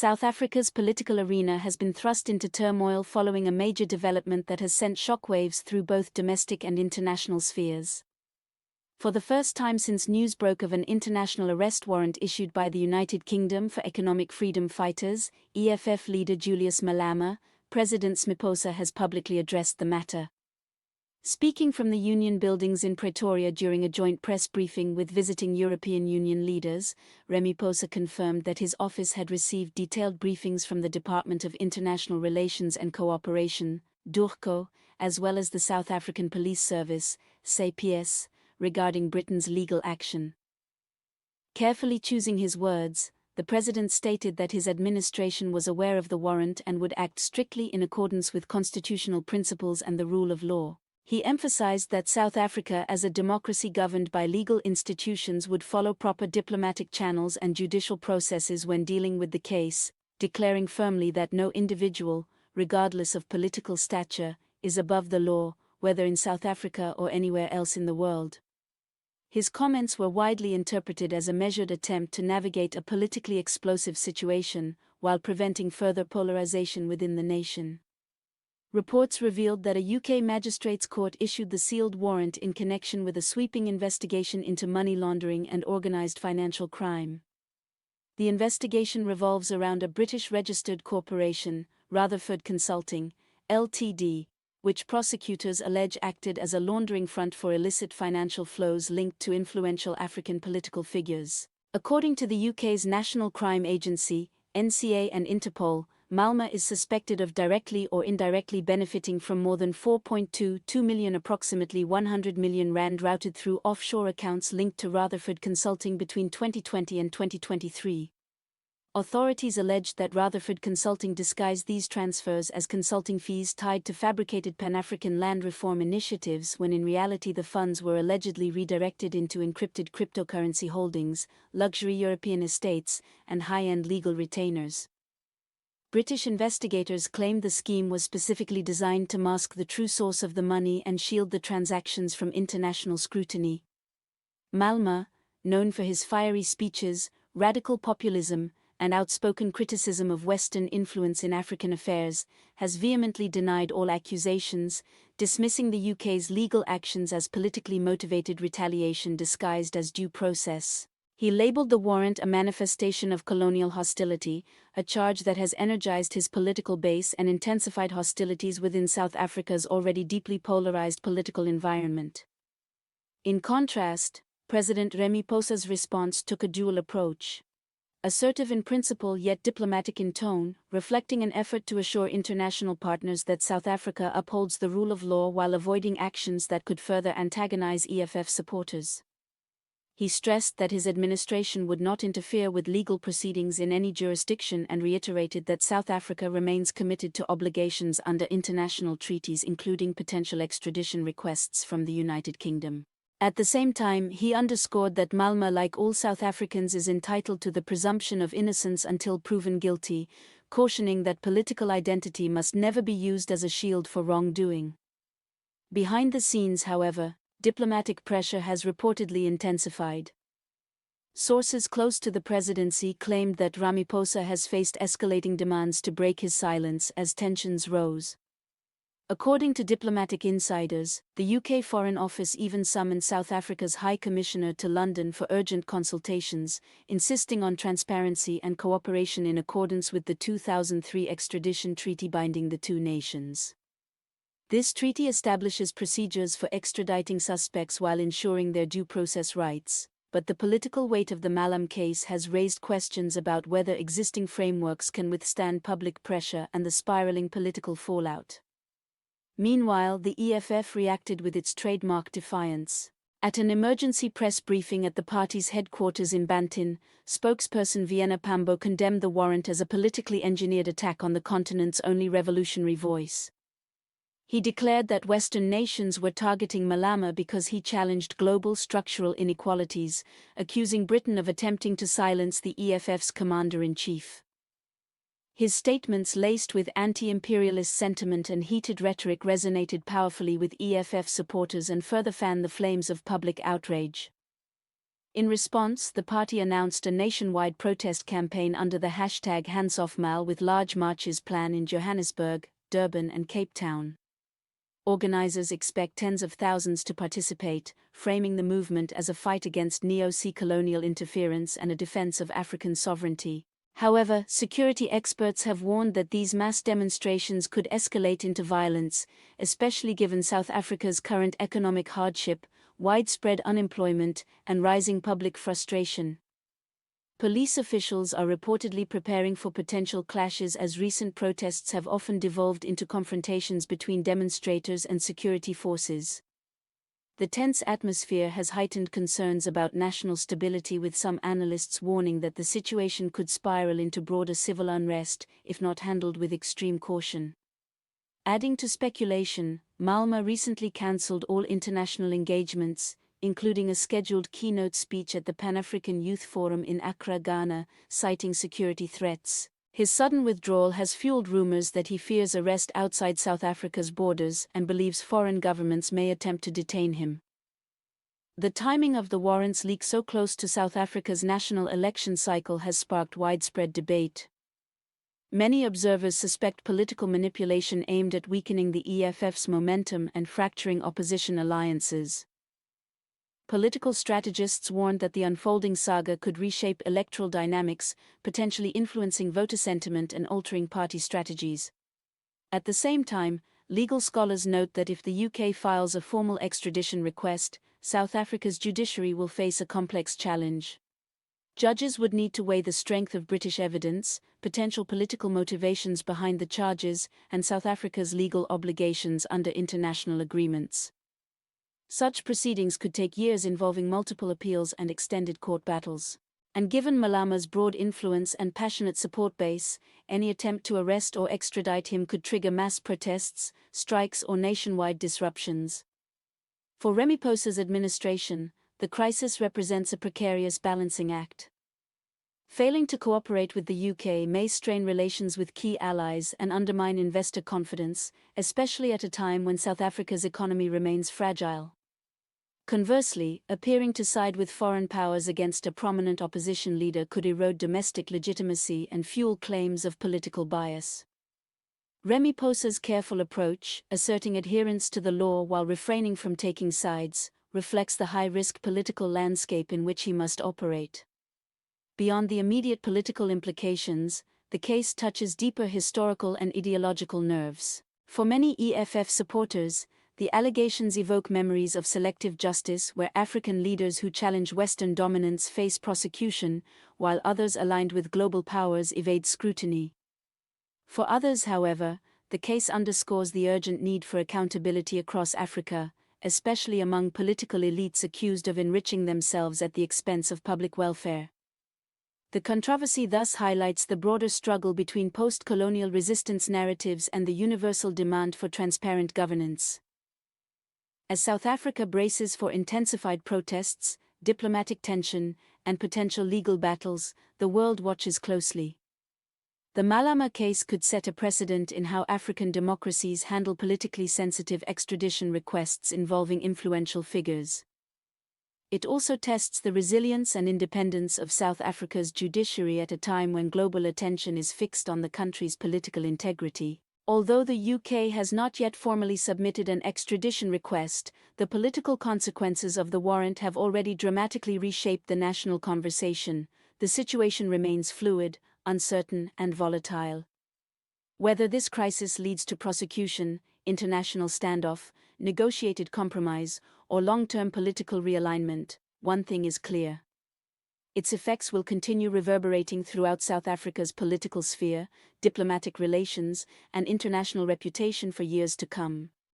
South Africa's political arena has been thrust into turmoil following a major development that has sent shockwaves through both domestic and international spheres. For the first time since news broke of an international arrest warrant issued by the United Kingdom for economic freedom fighters, EFF leader Julius Malema, President Ramaphosa has publicly addressed the matter. Speaking from the Union buildings in Pretoria during a joint press briefing with visiting European Union leaders, Ramaphosa confirmed that his office had received detailed briefings from the Department of International Relations and Cooperation, DIRCO, as well as the South African Police Service, SAPS, regarding Britain's legal action. Carefully choosing his words, the president stated that his administration was aware of the warrant and would act strictly in accordance with constitutional principles and the rule of law. He emphasized that South Africa as a democracy governed by legal institutions would follow proper diplomatic channels and judicial processes when dealing with the case, declaring firmly that no individual, regardless of political stature, is above the law, whether in South Africa or anywhere else in the world. His comments were widely interpreted as a measured attempt to navigate a politically explosive situation, while preventing further polarization within the nation. Reports revealed that a UK magistrates' court issued the sealed warrant in connection with a sweeping investigation into money laundering and organised financial crime. The investigation revolves around a British registered corporation, Rutherford Consulting, Ltd., which prosecutors allege acted as a laundering front for illicit financial flows linked to influential African political figures. According to the UK's National Crime Agency, NCA, and Interpol, Malema is suspected of directly or indirectly benefiting from more than 4.22 million, approximately 100 million rand, routed through offshore accounts linked to Rutherford Consulting between 2020 and 2023. Authorities alleged that Rutherford Consulting disguised these transfers as consulting fees tied to fabricated Pan-African land reform initiatives, when in reality the funds were allegedly redirected into encrypted cryptocurrency holdings, luxury European estates, and high-end legal retainers. British investigators claimed the scheme was specifically designed to mask the true source of the money and shield the transactions from international scrutiny. Malema, known for his fiery speeches, radical populism, and outspoken criticism of Western influence in African affairs, has vehemently denied all accusations, dismissing the UK's legal actions as politically motivated retaliation disguised as due process. He labelled the warrant a manifestation of colonial hostility, a charge that has energized his political base and intensified hostilities within South Africa's already deeply polarized political environment. In contrast, President Ramaphosa's response took a dual approach. Assertive in principle yet diplomatic in tone, reflecting an effort to assure international partners that South Africa upholds the rule of law while avoiding actions that could further antagonize EFF supporters. He stressed that his administration would not interfere with legal proceedings in any jurisdiction and reiterated that South Africa remains committed to obligations under international treaties, including potential extradition requests from the United Kingdom. At the same time, he underscored that Malema, like all South Africans, is entitled to the presumption of innocence until proven guilty, cautioning that political identity must never be used as a shield for wrongdoing. Behind the scenes, however, diplomatic pressure has reportedly intensified. Sources close to the presidency claimed that Ramaphosa has faced escalating demands to break his silence as tensions rose. According to diplomatic insiders, the UK Foreign Office even summoned South Africa's High Commissioner to London for urgent consultations, insisting on transparency and cooperation in accordance with the 2003 extradition treaty binding the two nations. This treaty establishes procedures for extraditing suspects while ensuring their due process rights, but the political weight of the Malema case has raised questions about whether existing frameworks can withstand public pressure and the spiraling political fallout. Meanwhile, the EFF reacted with its trademark defiance. At an emergency press briefing at the party's headquarters in Bantin, spokesperson Vienna Pambo condemned the warrant as a politically engineered attack on the continent's only revolutionary voice. He declared that Western nations were targeting Malema because he challenged global structural inequalities, accusing Britain of attempting to silence the EFF's commander-in-chief. His statements, laced with anti-imperialist sentiment and heated rhetoric, resonated powerfully with EFF supporters and further fanned the flames of public outrage. In response, the party announced a nationwide protest campaign under the hashtag #HandsOffMal with large marches planned in Johannesburg, Durban and Cape Town. Organizers expect tens of thousands to participate, framing the movement as a fight against neo-colonial interference and a defense of African sovereignty. However, security experts have warned that these mass demonstrations could escalate into violence, especially given South Africa's current economic hardship, widespread unemployment, and rising public frustration. Police officials are reportedly preparing for potential clashes as recent protests have often devolved into confrontations between demonstrators and security forces. The tense atmosphere has heightened concerns about national stability, with some analysts warning that the situation could spiral into broader civil unrest if not handled with extreme caution. Adding to speculation, Malema recently cancelled all international engagements, including a scheduled keynote speech at the Pan-African Youth Forum in Accra, Ghana, citing security threats. His sudden withdrawal has fueled rumors that he fears arrest outside South Africa's borders and believes foreign governments may attempt to detain him. The timing of the warrants leak so close to South Africa's national election cycle has sparked widespread debate. Many observers suspect political manipulation aimed at weakening the EFF's momentum and fracturing opposition alliances. Political strategists warned that the unfolding saga could reshape electoral dynamics, potentially influencing voter sentiment and altering party strategies. At the same time, legal scholars note that if the UK files a formal extradition request, South Africa's judiciary will face a complex challenge. Judges would need to weigh the strength of British evidence, potential political motivations behind the charges, and South Africa's legal obligations under international agreements. Such proceedings could take years, involving multiple appeals and extended court battles. And given Malema's broad influence and passionate support base, any attempt to arrest or extradite him could trigger mass protests, strikes, or nationwide disruptions. For Ramaphosa's administration, the crisis represents a precarious balancing act. Failing to cooperate with the UK may strain relations with key allies and undermine investor confidence, especially at a time when South Africa's economy remains fragile. Conversely, appearing to side with foreign powers against a prominent opposition leader could erode domestic legitimacy and fuel claims of political bias. Ramaphosa's careful approach, asserting adherence to the law while refraining from taking sides, reflects the high-risk political landscape in which he must operate. Beyond the immediate political implications, the case touches deeper historical and ideological nerves. For many EFF supporters, the allegations evoke memories of selective justice, where African leaders who challenge Western dominance face prosecution, while others aligned with global powers evade scrutiny. For others, however, the case underscores the urgent need for accountability across Africa, especially among political elites accused of enriching themselves at the expense of public welfare. The controversy thus highlights the broader struggle between post-colonial resistance narratives and the universal demand for transparent governance. As South Africa braces for intensified protests, diplomatic tension, and potential legal battles, the world watches closely. The Malema case could set a precedent in how African democracies handle politically sensitive extradition requests involving influential figures. It also tests the resilience and independence of South Africa's judiciary at a time when global attention is fixed on the country's political integrity. Although the UK has not yet formally submitted an extradition request, the political consequences of the warrant have already dramatically reshaped the national conversation. The situation remains fluid, uncertain, and volatile. Whether this crisis leads to prosecution, international standoff, negotiated compromise, or long-term political realignment, one thing is clear. Its effects will continue reverberating throughout South Africa's political sphere, diplomatic relations, and international reputation for years to come.